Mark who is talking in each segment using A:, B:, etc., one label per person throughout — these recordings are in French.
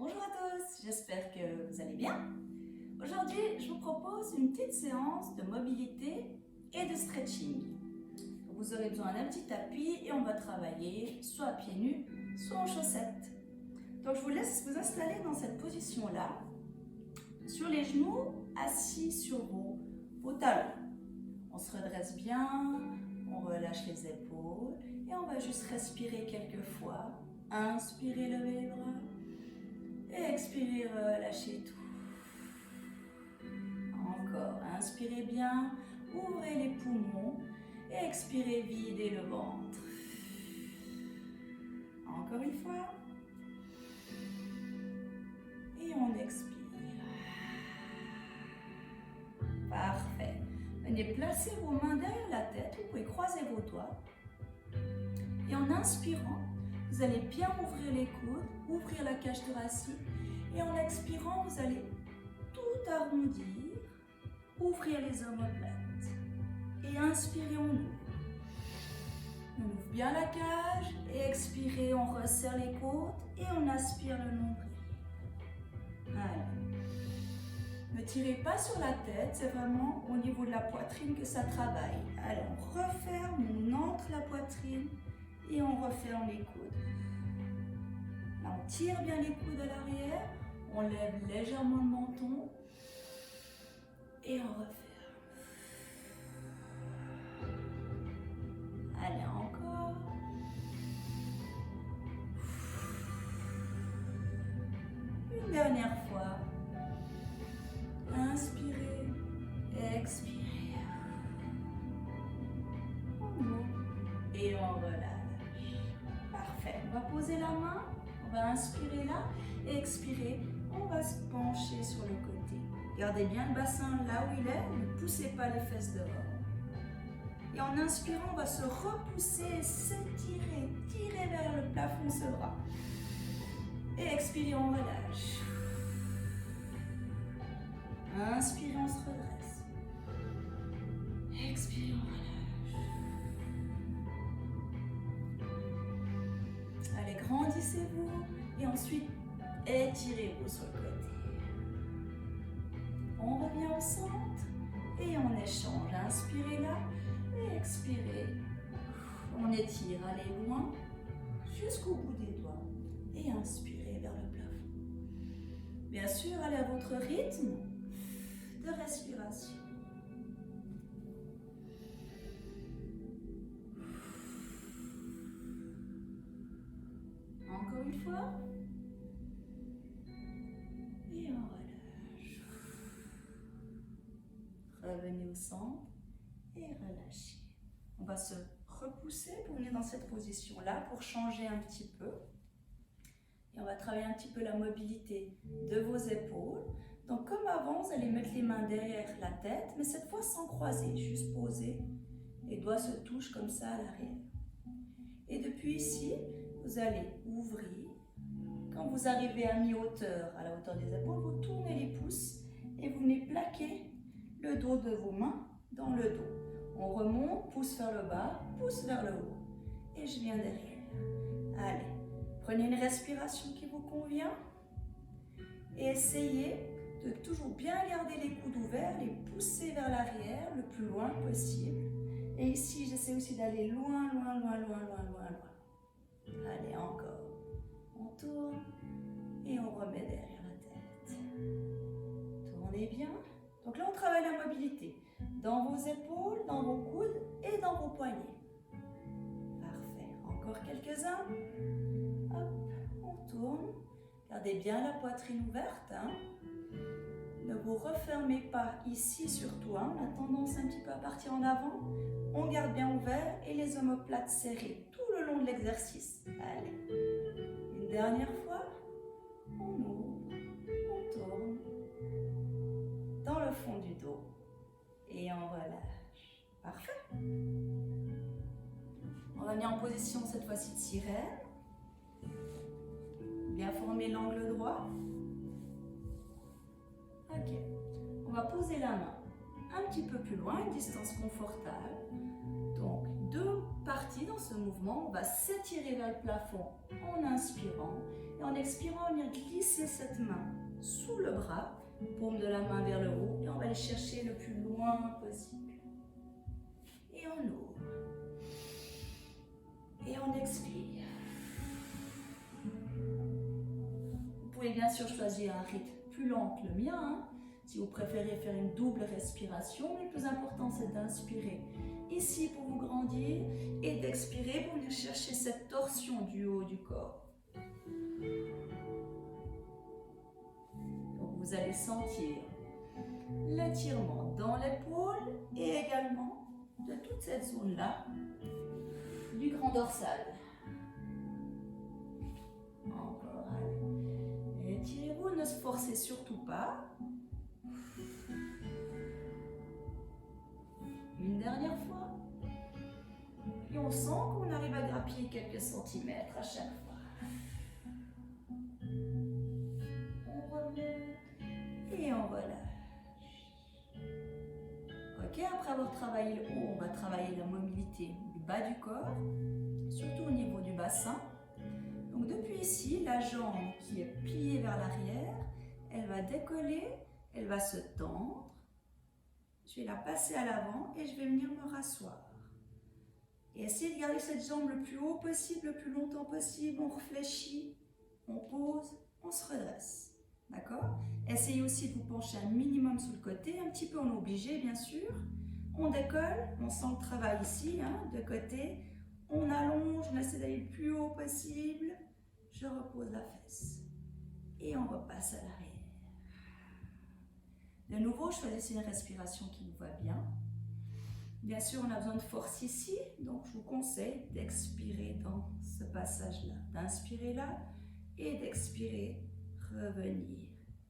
A: Bonjour à tous, j'espère que vous allez bien. Aujourd'hui, je vous propose une petite séance de mobilité et de stretching. Vous aurez besoin d'un petit tapis et on va travailler soit à pieds nus, soit en chaussettes. Donc je vous laisse vous installer dans cette position-là, sur les genoux, assis sur vos talons. On se redresse bien, on relâche les épaules et on va juste respirer quelques fois. Inspirez, levez les bras. Et expirez, relâchez tout. Encore, inspirez bien, ouvrez les poumons. Et expirez, videz le ventre. Encore une fois. Et on expire. Parfait. Venez placer vos mains derrière la tête. Vous pouvez croiser vos doigts. Et en inspirant, vous allez bien ouvrir les coudes, ouvrir la cage thoracique. Et en expirant, vous allez tout arrondir, ouvrir les omoplates. Et inspirez, on ouvre. On ouvre bien la cage et expirez, on resserre les côtes et on aspire le nombril. Allez. Ne tirez pas sur la tête, c'est vraiment au niveau de la poitrine que ça travaille. Allez, on referme, on entre la poitrine et on referme les coudes. Là, on tire bien les coudes à l'arrière, on lève légèrement le menton et on referme. Allez, encore. Une dernière fois. Inspirez, expirez. On ouvre et on relâche. Parfait. On va poser la main. On va inspirer là et expirer. On va se pencher sur le côté. Gardez bien le bassin là où il est. Ne poussez pas les fesses dehors. Et en inspirant, on va se repousser, s'étirer, tirer vers le plafond ce bras. Et expirez, on relâche. Inspirez, on se redresse. Expirez, on relâche. Allez, grandissez-vous et ensuite étirez-vous sur le côté. On revient au centre et on échange. Inspirez là et expirez. On étire, allez loin jusqu'au bout des doigts et inspirez vers le plafond. Bien sûr, allez à votre rythme de respiration. Encore une fois. Et on relâche. Revenez au centre et relâchez. On va se repousser pour venir dans cette position-là pour changer un petit peu. Et on va travailler un petit peu la mobilité de vos épaules. Donc comme avant, vous allez mettre les mains derrière la tête, mais cette fois sans croiser, juste poser. Les doigts se touchent comme ça à l'arrière. Et depuis ici, vous allez ouvrir. Quand vous arrivez à mi-hauteur, à la hauteur des épaules, vous tournez les pouces et vous venez plaquer le dos de vos mains dans le dos. On remonte, pouce vers le bas, pouce vers le haut. Et je viens derrière. Allez, prenez une respiration qui vous convient. Et essayez de toujours bien garder les coudes ouverts, les pousser vers l'arrière le plus loin possible. Et ici, j'essaie aussi d'aller loin, loin, loin, loin, loin, loin, loin. Allez, encore. On tourne et on remet derrière la tête. Tournez bien. Donc là, on travaille la mobilité dans vos épaules, dans vos coudes et dans vos poignets. Parfait. Encore quelques-uns. Hop, on tourne. Gardez bien la poitrine ouverte. Hein. Ne vous refermez pas ici surtout. Hein. On a tendance un petit peu à partir en avant. On garde bien ouvert et les omoplates serrées tout le long de l'exercice. Allez. Une dernière fois. On ouvre. On tourne. Dans le fond du dos. Et on relâche. Parfait. On va venir en position cette fois-ci de sirène. Bien former l'angle droit. Ok. On va poser la main un petit peu plus loin, une distance confortable. Donc, deux parties dans ce mouvement, on va s'étirer vers le plafond en inspirant. Et en expirant, on vient glisser cette main sous le bras, paume de la main vers le haut, et on va aller chercher le plus loin possible. Et on ouvre. Et on expire. Vous pouvez bien sûr choisir un rythme plus lent que le mien, hein, si vous préférez faire une double respiration, mais le plus important c'est d'inspirer ici pour vous grandir et d'expirer pour venir chercher cette torsion du haut du corps. Donc vous allez sentir l'étirement dans l'épaule et également de toute cette zone-là du grand dorsal. Encore, allez. Étirez-vous, ne se forcez surtout pas. Une dernière fois. Et on sent qu'on arrive à grappiller quelques centimètres à chaque fois. On remonte et on relâche. Ok, après avoir travaillé le haut, on va travailler la mobilité du bas du corps, surtout au niveau du bassin. Donc depuis ici, la jambe qui est pliée vers l'arrière, elle va décoller, elle va se tendre. Je vais la passer à l'avant et je vais venir me rasseoir. Et essayez de garder cette jambe le plus haut possible, le plus longtemps possible. On réfléchit, on pose, on se redresse. D'accord? Essayez aussi de vous pencher un minimum sur le côté, un petit peu on est obligé bien sûr. On décolle, on sent le travail ici, hein, de côté. On allonge, on essaie d'aller le plus haut possible. Je repose la fesse. Et on repasse à l'arrière. De nouveau, choisissez une respiration qui vous va bien. Bien sûr, on a besoin de force ici, donc je vous conseille d'expirer dans ce passage-là. D'inspirer là et d'expirer, revenir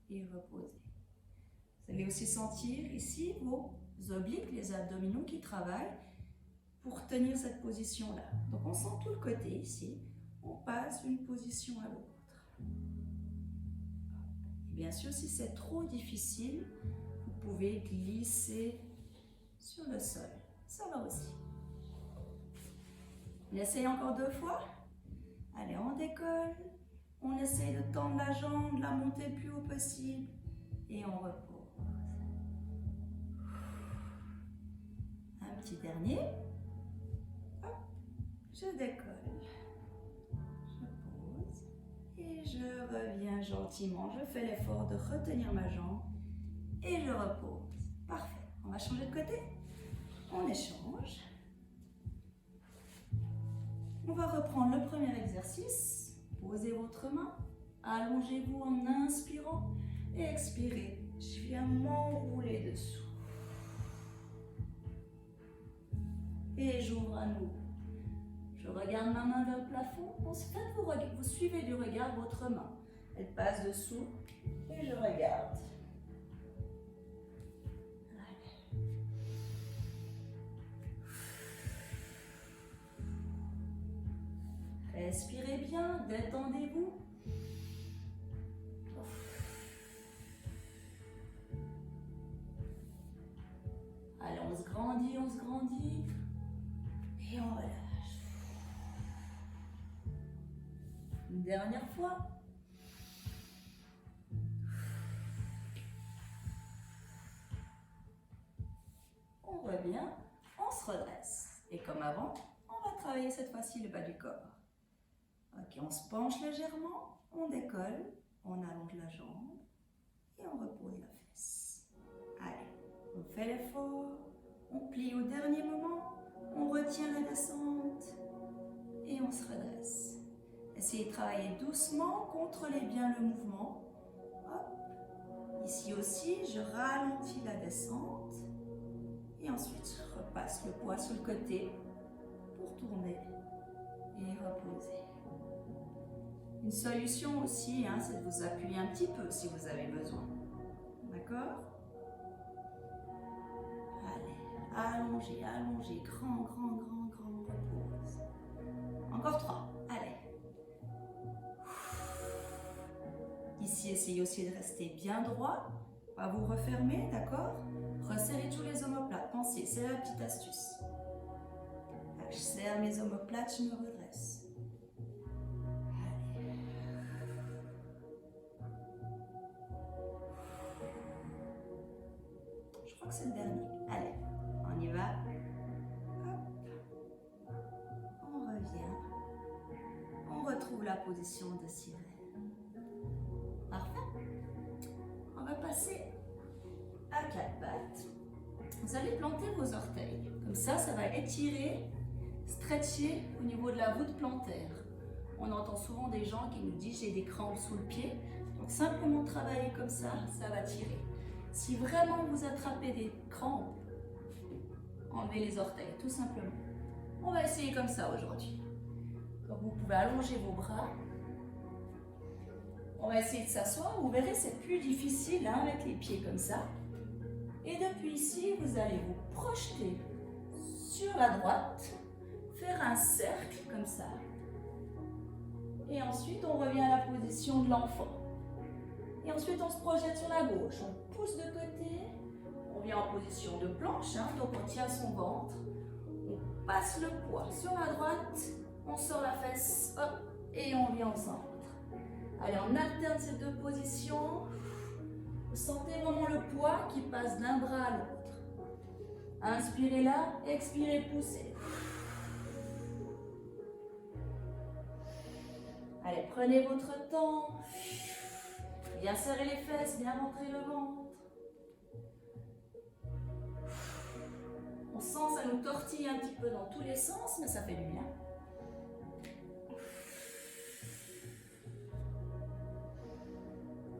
A: et reposer. Vous allez aussi sentir ici vos obliques, les abdominaux qui travaillent pour tenir cette position-là. Donc on sent tout le côté ici, on passe d'une position à l'autre. Bien sûr, si c'est trop difficile, vous pouvez glisser sur le sol. Ça va aussi. On essaye encore 2 fois. Allez, on décolle. On essaye de tendre la jambe, de la monter le plus haut possible. Et on repose. Un petit dernier. Hop, je décolle. Et je reviens gentiment, je fais l'effort de retenir ma jambe et je repose. Parfait. On va changer de côté. On échange. On va reprendre le premier exercice. Posez votre main. Allongez-vous en inspirant et expirez. Je viens m'enrouler dessous. Et j'ouvre à nouveau. Je regarde ma main vers le plafond. Vous suivez du regard votre main. Elle passe dessous et je regarde. Respirez bien, détendez-vous. Allez, on se grandit. Et on relâche. Une dernière fois. On revient, on se redresse. Et comme avant, on va travailler cette fois-ci le bas du corps. Ok, on se penche légèrement, on décolle, on allonge la jambe et on repose la fesse. Allez, on fait l'effort, on plie au dernier moment, on retient la descente et on se redresse. Essayez de travailler doucement, contrôlez bien le mouvement. Hop. Ici aussi, je ralentis la descente et ensuite je repasse le poids sur le côté pour tourner et reposer. Une solution aussi, hein, c'est de vous appuyer un petit peu si vous avez besoin. D'accord? Allez, allongez, grand, repose. Encore 3, allez. Ici, essayez aussi de rester bien droit, pas vous refermer, d'accord? Resserrez tous les omoplates, pensez, c'est la petite astuce. Je serre mes omoplates, je me redresse. Allez. Je crois que c'est le dernier. Allez, on y va. Hop. On revient. On retrouve la position de sirène. Parfait. On va passer à 4 pattes. Vous allez planter vos orteils. Comme ça va étirer, stretcher au niveau de la voûte plantaire. On entend souvent des gens qui nous disent j'ai des crampes sous le pied. Donc simplement travailler comme ça va tirer. Si vraiment vous attrapez des crampes, enlevez les orteils, tout simplement. On va essayer comme ça aujourd'hui. Donc vous pouvez allonger vos bras. On va essayer de s'asseoir. Vous verrez, c'est plus difficile avec les pieds comme ça. Et depuis ici, vous allez vous projeter sur la droite, faire un cercle comme ça. Et ensuite, on revient à la position de l'enfant. Et ensuite, on se projette sur la gauche. On pousse de côté. On vient en position de planche, donc on tient son ventre. On passe le poids sur la droite. On sort la fesse, hop, et on vient au centre. Allez, on alterne ces deux positions. Vous sentez vraiment le poids qui passe d'un bras à l'autre. Inspirez là, expirez, poussez. Allez, prenez votre temps. Bien serrer les fesses, bien rentrer le ventre. On sent, ça nous tortille un petit peu dans tous les sens, mais ça fait du bien.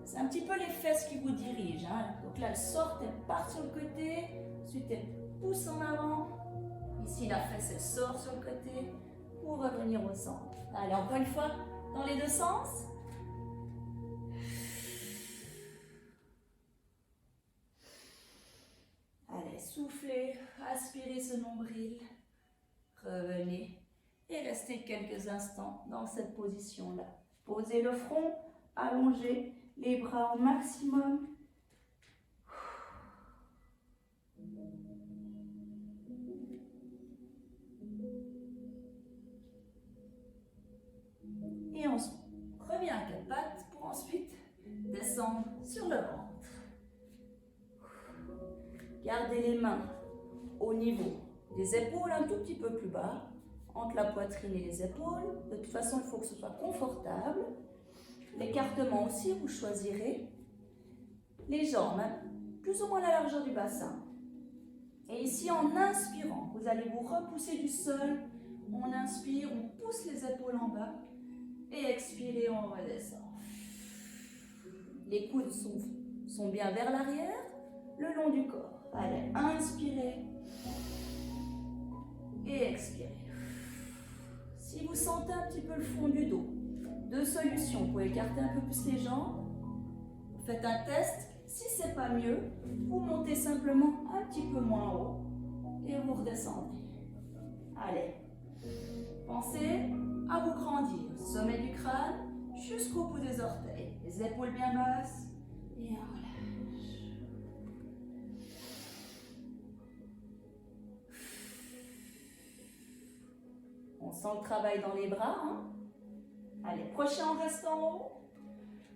A: C'est un petit peu les fesses qui vous dirigent. Donc là, elles sortent, elles partent sur le côté. Ensuite, elles poussent en avant. Ici, la fesse, elle sort sur le côté pour revenir au centre. Allez, encore une fois, dans les deux sens. Allez, soufflez, aspirez ce nombril. Revenez et restez quelques instants dans cette position-là. Posez le front, allongez les bras au maximum. Et on revient à 4 pattes pour ensuite descendre sur le ventre. Gardez les mains au niveau des épaules, un tout petit peu plus bas, entre la poitrine et les épaules. De toute façon, il faut que ce soit confortable. L'écartement aussi, vous choisirez. Les jambes, plus ou moins la largeur du bassin. Et ici, en inspirant, vous allez vous repousser du sol. On inspire, on pousse les épaules en bas. Et expirez, on redescend. Les coudes sont bien vers l'arrière, le long du corps. Allez, inspirez. Et expirez. Si vous sentez un petit peu le fond du dos, deux solutions. Vous pouvez écarter un peu plus les jambes. Vous faites un test. Si ce n'est pas mieux, vous montez simplement un petit peu moins haut et vous redescendez. Allez. Pensez à vous grandir. Sommet du crâne jusqu'au bout des orteils. Les épaules bien basses. Et on relâche. On sent le travail dans les bras. Allez, prochain, on reste en haut.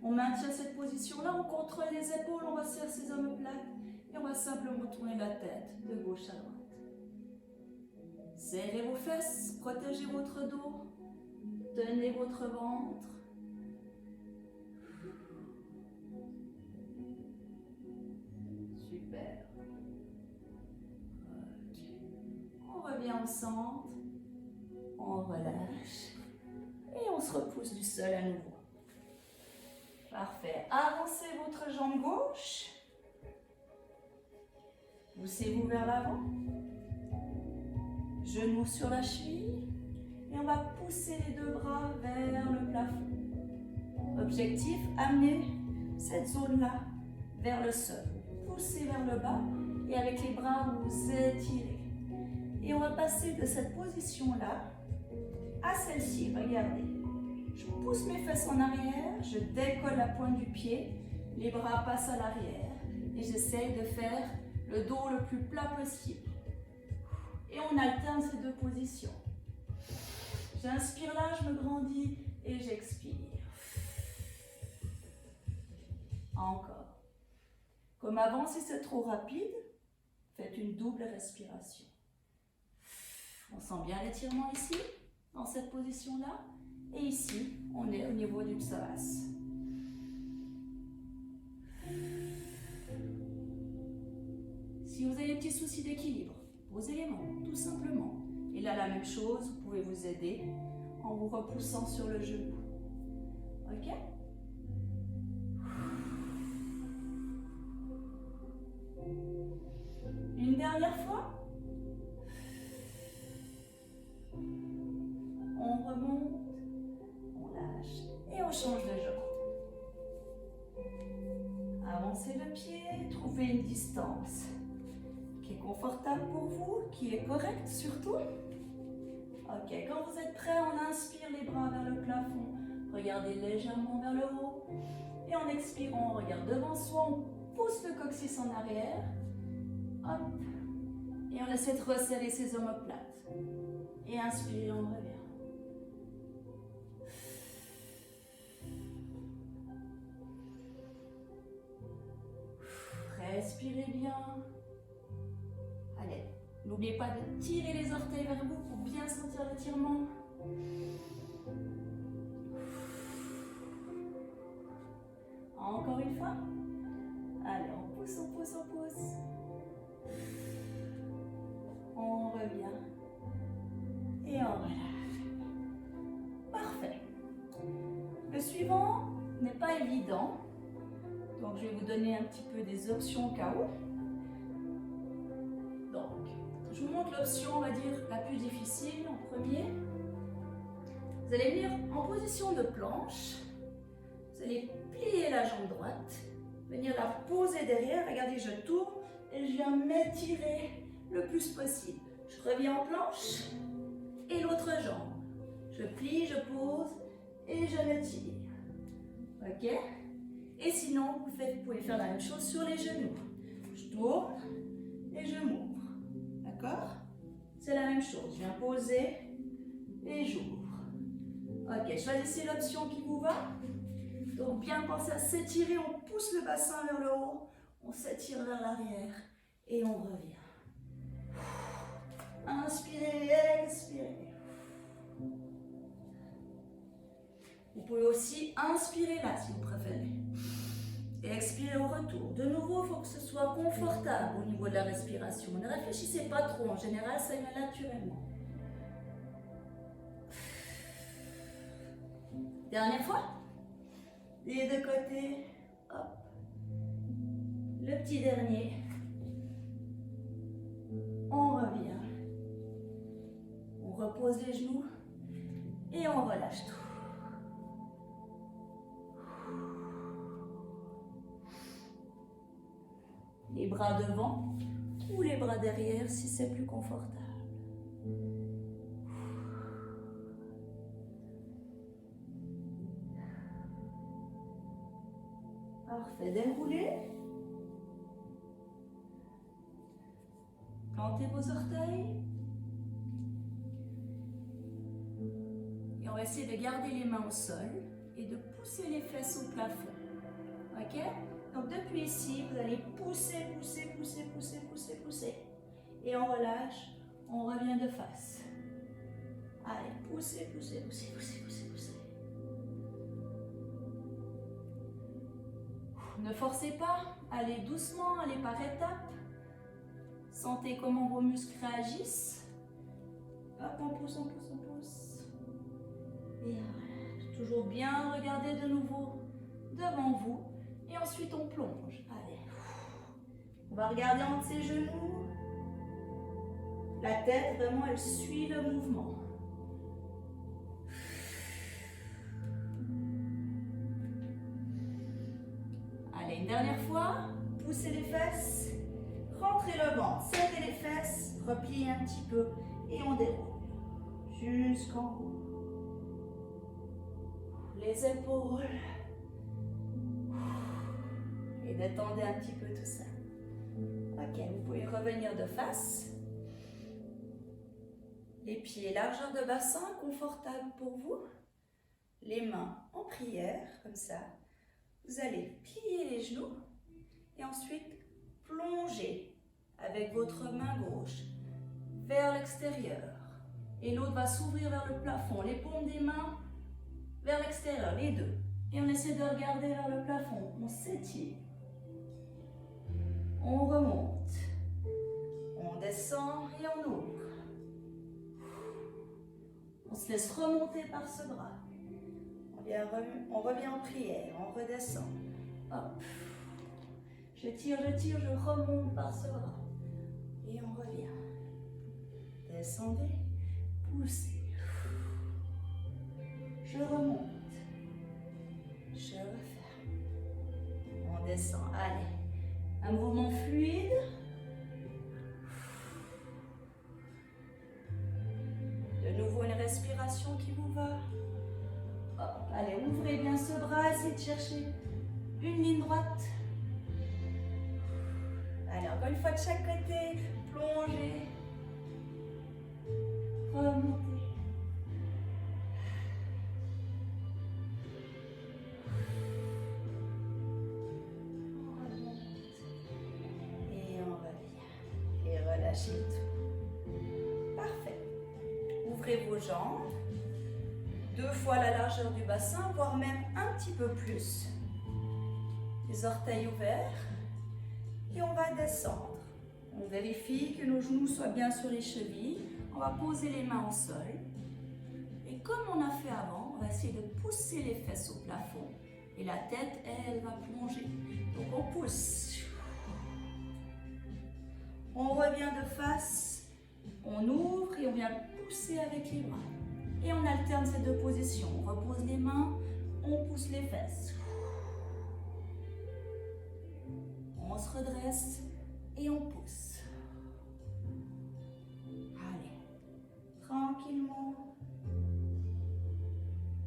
A: On maintient cette position-là, on contrôle les épaules, on va serrer ses omoplates et on va simplement tourner la tête de gauche à droite. Serrez vos fesses, protégez votre dos, tenez votre ventre. Super. Ok. On revient au centre, on relâche. Et on se repousse du sol à nouveau. Parfait. Avancez votre jambe gauche. Poussez-vous vers l'avant. Genoux sur la cheville. Et on va pousser les deux bras vers le plafond. Objectif, amener cette zone-là vers le sol. Poussez vers le bas. Et avec les bras, vous étirez. Et on va passer de cette position-là à celle-ci, regardez. Je pousse mes fesses en arrière, je décolle la pointe du pied, les bras passent à l'arrière et j'essaye de faire le dos le plus plat possible. Et on alterne ces deux positions. J'inspire là, je me grandis et j'expire. Encore. Comme avant, si c'est trop rapide, faites une double respiration. On sent bien l'étirement ici, dans cette position-là. Et ici, on est au niveau du psoas. Si vous avez des petits soucis d'équilibre, posez les mains, tout simplement. Et là, la même chose, vous pouvez vous aider en vous repoussant sur le genou. Ok? Une dernière fois. On remonte, on lâche et on change de jambe. Avancez le pied, trouvez une distance qui est confortable pour vous, qui est correcte surtout. Ok, quand vous êtes prêt, on inspire les bras vers le plafond, regardez légèrement vers le haut. Et en expirant, on regarde devant soi, on pousse le coccyx en arrière. Hop. Et on essaie de resserrer ses omoplates. Et inspire, on revient. Respirez bien. Allez, n'oubliez pas de tirer les orteils vers vous pour bien sentir l'étirement. Encore une fois. Allez, on pousse, on pousse, on pousse. On revient. Et on relâche. Parfait. Le suivant n'est pas évident. Donc, je vais vous donner un petit peu des options au cas où. Donc, je vous montre l'option, on va dire, la plus difficile en premier. Vous allez venir en position de planche. Vous allez plier la jambe droite, venir la poser derrière. Regardez, je tourne et je viens m'étirer le plus possible. Je reviens en planche et l'autre jambe. Je plie, je pose et je m'étire. Ok? Et sinon, vous pouvez faire la même chose sur les genoux. Je tourne et je m'ouvre. D'accord? C'est la même chose. Je viens poser et j'ouvre. Ok, choisissez l'option qui vous va. Donc, bien penser à s'étirer. On pousse le bassin vers le haut. On s'étire vers l'arrière et on revient. Inspirez, expirez. Vous pouvez aussi inspirer là si vous préférez. Et expirer au retour. De nouveau, il faut que ce soit confortable au niveau de la respiration. Ne réfléchissez pas trop. En général, ça vient naturellement. Dernière fois. Les deux côtés. Hop. Le petit dernier. On revient. On repose les genoux. Et on relâche tout. Les bras devant ou les bras derrière si c'est plus confortable. Parfait, déroulez. Plantez vos orteils. Et on va essayer de garder les mains au sol et de pousser les fesses au plafond. Ok? Donc depuis ici, vous allez pousser, pousser, pousser, pousser, pousser, pousser. Et on relâche, on revient de face. Allez, poussez, poussez, poussez, poussez, poussez, poussez. Ne forcez pas, allez doucement, allez par étapes. Sentez comment vos muscles réagissent. Hop, on pousse, on pousse, on pousse. Et on relâche. Toujours bien regarder de nouveau devant vous. Et ensuite, on plonge. Allez. On va regarder entre ses genoux. La tête, vraiment, elle suit le mouvement. Allez, une dernière fois. Poussez les fesses. Rentrez le ventre. Serrez les fesses. Repliez un petit peu. Et on déroule. Jusqu'en haut. Les épaules. Et détendez un petit peu tout ça. Ok, vous pouvez revenir de face. Les pieds, largeur de bassin, confortable pour vous. Les mains en prière, comme ça. Vous allez plier les genoux et ensuite plonger avec votre main gauche vers l'extérieur. Et l'autre va s'ouvrir vers le plafond. Les paumes des mains vers l'extérieur, les deux. Et on essaie de regarder vers le plafond. On s'étire. On remonte. On descend et on ouvre. On se laisse remonter par ce bras. On revient en prière, on redescend. Hop. Je tire, je remonte par ce bras. Et on revient. Descendez, poussez. Je remonte. Je referme. On descend. Allez. Un mouvement fluide. De nouveau une respiration qui vous va. Hop. Allez, ouvrez bien ce bras. Essayez de chercher une ligne droite. Allez, encore une fois de chaque côté. Plongez. Remontez. Relâchez tout. Parfait. Ouvrez vos jambes. 2 fois la largeur du bassin, voire même un petit peu plus. Les orteils ouverts. Et on va descendre. On vérifie que nos genoux soient bien sur les chevilles. On va poser les mains au sol. Et comme on a fait avant, on va essayer de pousser les fesses au plafond. Et la tête, elle va plonger. Donc on pousse. On revient de face, on ouvre et on vient pousser avec les bras. Et on alterne ces 2 positions. On repose les mains, on pousse les fesses. On se redresse et on pousse. Allez, tranquillement.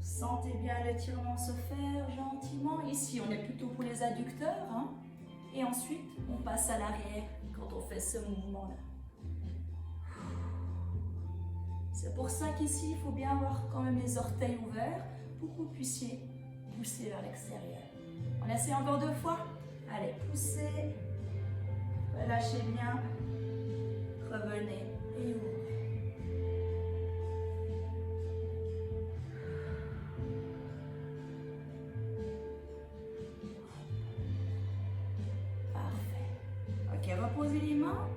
A: Sentez bien l'étirement se faire gentiment. Ici, on est plutôt pour les adducteurs. Hein. Et ensuite, on passe à l'arrière quand on fait ce mouvement-là. C'est pour ça qu'ici, il faut bien avoir quand même les orteils ouverts pour que vous puissiez pousser vers l'extérieur. On essaie encore 2 fois. Allez, poussez. Relâchez bien. Revenez et ouvrez. Parfait. Ok, reposez les mains.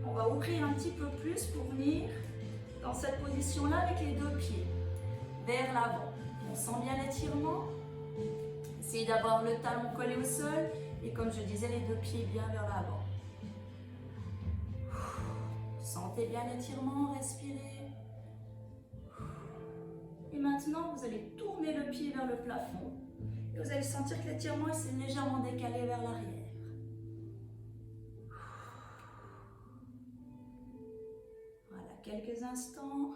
A: On va ouvrir un petit peu plus pour venir dans cette position-là avec les 2 pieds vers l'avant. On sent bien l'étirement. Essayez d'avoir le talon collé au sol et comme je disais, les 2 pieds bien vers l'avant. Sentez bien l'étirement, respirez. Et maintenant, vous allez tourner le pied vers le plafond et vous allez sentir que l'étirement s'est légèrement décalé vers l'arrière. Quelques instants.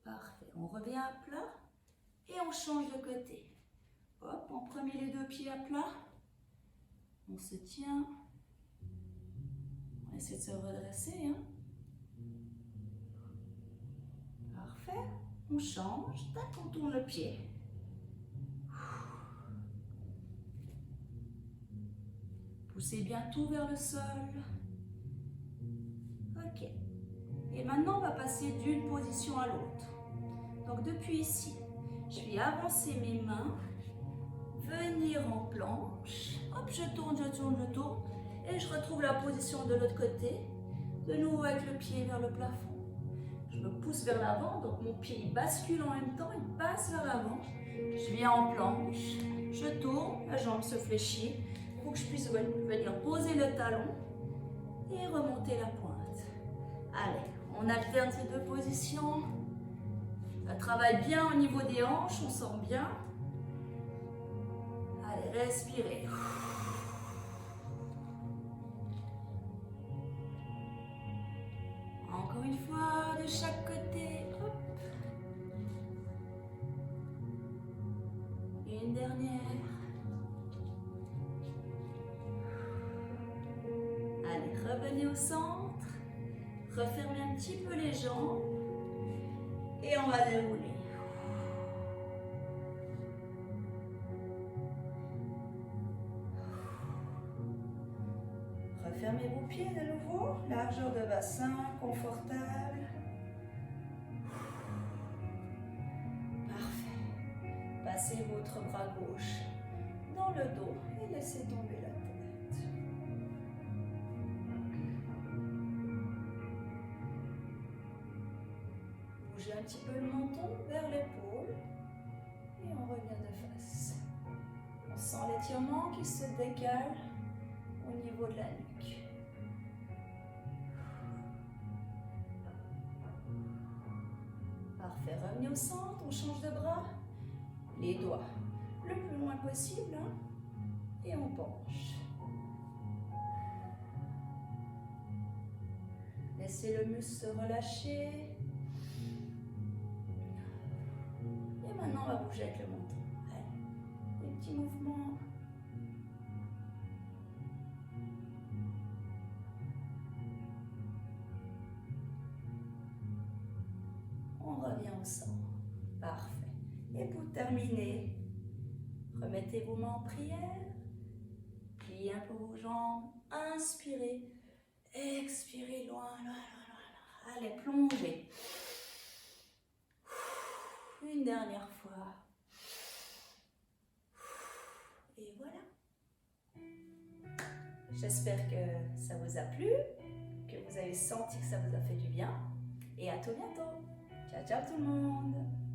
A: Parfait. On revient à plat et on change de côté. Hop, on remet les 2 pieds à plat. On se tient. On essaie de se redresser. Hein. Parfait. On change. Tac, on tourne le pied. Poussez bien tout vers le sol. Ok. Et maintenant, on va passer d'une position à l'autre. Donc, depuis ici, je vais avancer mes mains, venir en planche. Hop, je tourne, je tourne, je tourne. Et je retrouve la position de l'autre côté. De nouveau avec le pied vers le plafond. Je me pousse vers l'avant, donc mon pied il bascule en même temps, il passe vers l'avant. Je viens en planche, je tourne, la jambe se fléchit pour que je puisse venir poser le talon et remonter la pointe. Allez. On alterne ces 2 positions. Ça travaille bien au niveau des hanches, on sent bien. Allez, respirez. Encore une fois, de chaque côté. Hop. Et une dernière. Allez, revenez au centre. Refermez un petit peu les jambes. Et on va dérouler. Refermez vos pieds de nouveau, largeur de bassin, confortable. Parfait. Passez votre bras gauche dans le dos et laissez tomber la tête. Bougez un petit peu le menton vers l'épaule et on revient de face. On sent l'étirement qui se décale au niveau de la nuque. Parfait, revenez au centre, on change de bras. Les doigts le plus loin possible hein, et on penche. Laissez le muscle se relâcher. Et maintenant on va bouger avec le menton. Allez, des petits mouvements. On revient au centre. Parfait. Et pour terminer, remettez vos mains en prière. Pliez un peu vos jambes. Inspirez. Expirez loin, loin, loin, loin. Allez, plongez. Une dernière fois. Et voilà. J'espère que ça vous a plu, que vous avez senti que ça vous a fait du bien. Et à tout bientôt. Ciao, ciao tout le monde.